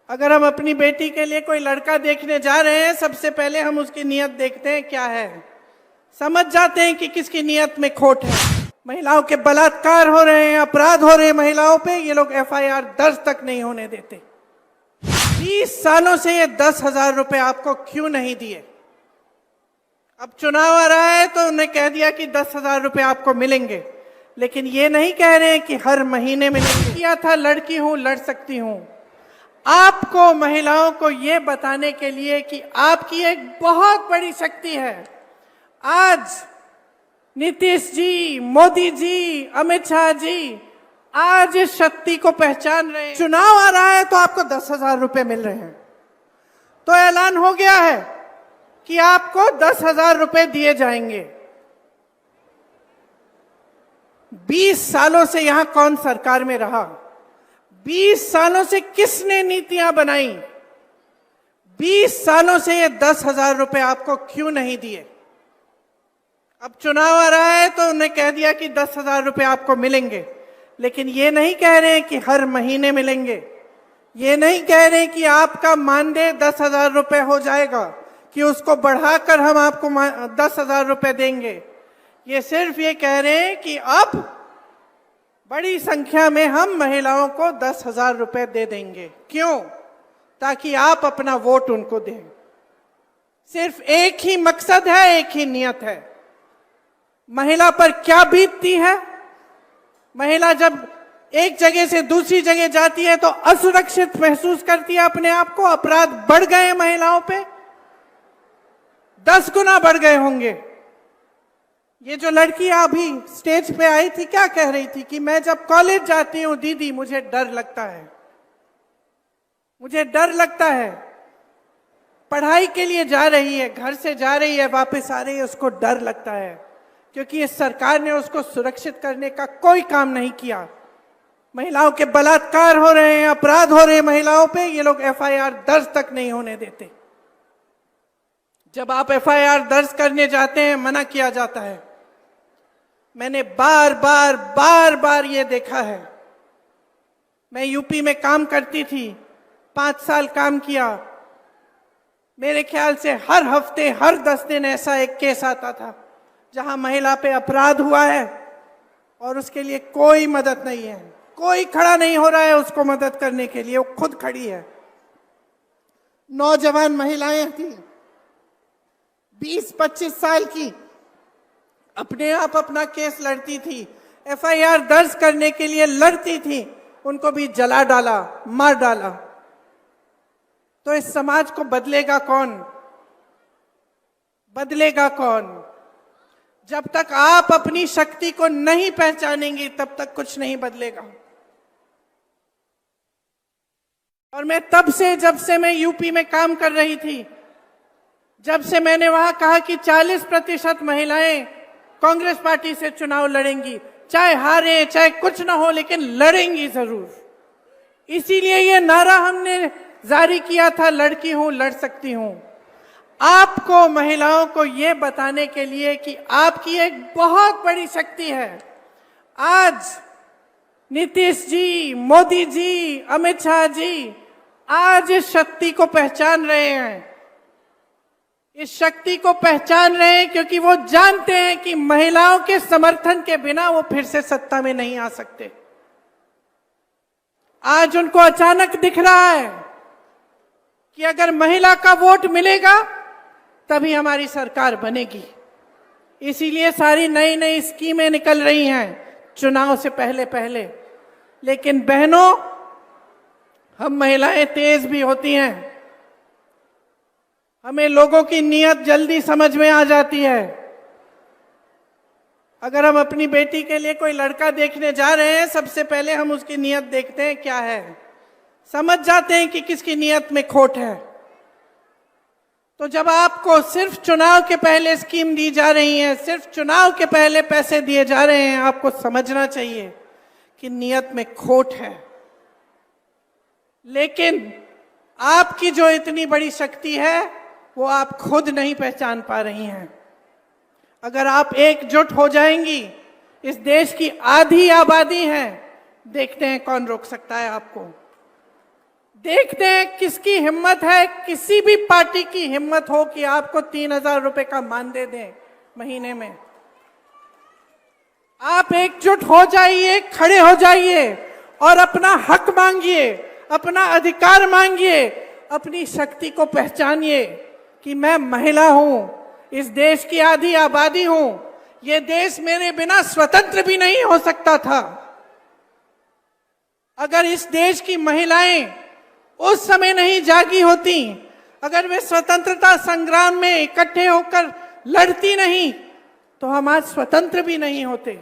अगर हम अपनी बेटी के लिए कोई लड़का देखने जा रहे हैं, सबसे पहले हम उसकी नीयत देखते हैं क्या है। समझ जाते हैं कि किसकी नीयत में खोट है। महिलाओं के बलात्कार हो रहे हैं, अपराध हो रहे हैं महिलाओं पे, ये लोग एफआईआर दर्ज तक नहीं होने देते। 20 सालों से ये 10,000 रुपए आपको क्यों नहीं दिए? अब चुनाव आ रहा है तो उन्हें कह दिया कि 10,000 रुपए आपको मिलेंगे, लेकिन ये नहीं कह रहे हैं कि हर महीने मिलेंगे। किया था लड़की हूं, लड़ सकती हूं। आपको महिलाओं को ये बताने के लिए कि आपकी एक बहुत बड़ी शक्ति है। आज नीतीश जी, मोदी जी, अमित शाह जी आज इस शक्ति को पहचान रहे हैं। चुनाव आ रहा है तो आपको 10,000 रुपए मिल रहे हैं, तो ऐलान हो गया है कि आपको 10,000 रुपए दिए जाएंगे। 20 सालों से यहां कौन सरकार में रहा? 20 सालों से किसने नीतियां बनाई? 20 सालों से ये 10,000 रुपए आपको क्यों नहीं दिए? अब चुनाव आ रहा है तो उन्हें कह दिया कि 10,000 रुपए आपको मिलेंगे, लेकिन ये नहीं कह रहे हैं कि हर महीने मिलेंगे। ये नहीं कह रहे कि आपका मानदेय 10,000 रुपए हो जाएगा, कि उसको बढ़ाकर हम आपको 10,000 रुपए देंगे। ये सिर्फ ये कह रहे हैं कि अब बड़ी संख्या में हम महिलाओं को 10,000 रुपए दे देंगे। क्यों? ताकि आप अपना वोट उनको दें। सिर्फ एक ही मकसद है, एक ही नियत है। महिला पर क्या बीतती है? महिला जब एक जगह से दूसरी जगह जाती है तो असुरक्षित महसूस करती है अपने आप को। अपराध बढ़ गए महिलाओं पे, 10 गुना बढ़ गए होंगे। ये जो लड़की अभी स्टेज पे आई थी, क्या कह रही थी कि मैं जब कॉलेज जाती हूँ दीदी मुझे डर लगता है, मुझे डर लगता है। पढ़ाई के लिए जा रही है, घर से जा रही है, वापस आ रही है, उसको डर लगता है, क्योंकि इस सरकार ने उसको सुरक्षित करने का कोई काम नहीं किया। महिलाओं के बलात्कार हो रहे हैं, अपराध हो रहे हैं महिलाओं पे, ये लोग एफआईआर दर्ज तक नहीं होने देते। जब आप एफआईआर दर्ज करने जाते हैं मना किया जाता है। मैंने बार बार ये देखा है। मैं यूपी में काम करती थी, 5 साल काम किया। मेरे ख्याल से हर हफ्ते, हर 10 दिन ऐसा एक केस आता था जहां महिला पे अपराध हुआ है और उसके लिए कोई मदद नहीं है, कोई खड़ा नहीं हो रहा है उसको मदद करने के लिए। वो खुद खड़ी है। नौजवान महिलाएं थी, 20-25 साल की, अपने आप अपना केस लड़ती थी, एफआईआर दर्ज करने के लिए लड़ती थी, उनको भी जला डाला, मार डाला। तो इस समाज को बदलेगा कौन? बदलेगा कौन? जब तक आप अपनी शक्ति को नहीं पहचानेंगी तब तक कुछ नहीं बदलेगा। और मैं तब से, जब से मैं यूपी में काम कर रही थी, जब से मैंने वहां कहा कि 40% महिलाएं कांग्रेस पार्टी से चुनाव लड़ेंगी, चाहे हारे चाहे कुछ ना हो, लेकिन लड़ेंगी जरूर। इसीलिए ये नारा हमने जारी किया था, लड़की हूं, लड़ सकती हूं। आपको, महिलाओं को ये बताने के लिए कि आपकी एक बहुत बड़ी शक्ति है। आज नीतीश जी, मोदी जी, अमित शाह जी आज इस शक्ति को पहचान रहे हैं। इस शक्ति को पहचान रहे हैं क्योंकि वो जानते हैं कि महिलाओं के समर्थन के बिना वो फिर से सत्ता में नहीं आ सकते। आज उनको अचानक दिख रहा है कि अगर महिला का वोट मिलेगा तभी हमारी सरकार बनेगी। इसीलिए सारी नई नई स्कीमें निकल रही हैं चुनाव से पहले पहले। लेकिन बहनों, हम महिलाएं तेज भी होती हैं, हमें लोगों की नीयत जल्दी समझ में आ जाती है। अगर हम अपनी बेटी के लिए कोई लड़का देखने जा रहे हैं, सबसे पहले हम उसकी नीयत देखते हैं क्या है। समझ जाते हैं कि किसकी नीयत में खोट है। तो जब आपको सिर्फ चुनाव के पहले स्कीम दी जा रही है, सिर्फ चुनाव के पहले पैसे दिए जा रहे हैं, आपको समझना चाहिए कि नीयत में खोट है। लेकिन आपकी जो इतनी बड़ी शक्ति है वो आप खुद नहीं पहचान पा रही हैं। अगर आप एकजुट हो जाएंगी, इस देश की आधी आबादी है, देखते हैं कौन रोक सकता है आपको। देखते हैं किसकी हिम्मत है, किसी भी पार्टी की हिम्मत हो कि आपको 3,000 रुपए का मानदेय दें महीने में। आप एकजुट हो जाइए, खड़े हो जाइए और अपना हक मांगिए, अपना अधिकार मांगिए, अपनी शक्ति को पहचानिए कि मैं महिला हूं, इस देश की आधी आबादी हूं, ये देश मेरे बिना स्वतंत्र भी नहीं हो सकता था। अगर इस देश की महिलाएं उस समय नहीं जागी होती, अगर वे स्वतंत्रता संग्राम में इकट्ठे होकर लड़ती नहीं, तो हम आज स्वतंत्र भी नहीं होते।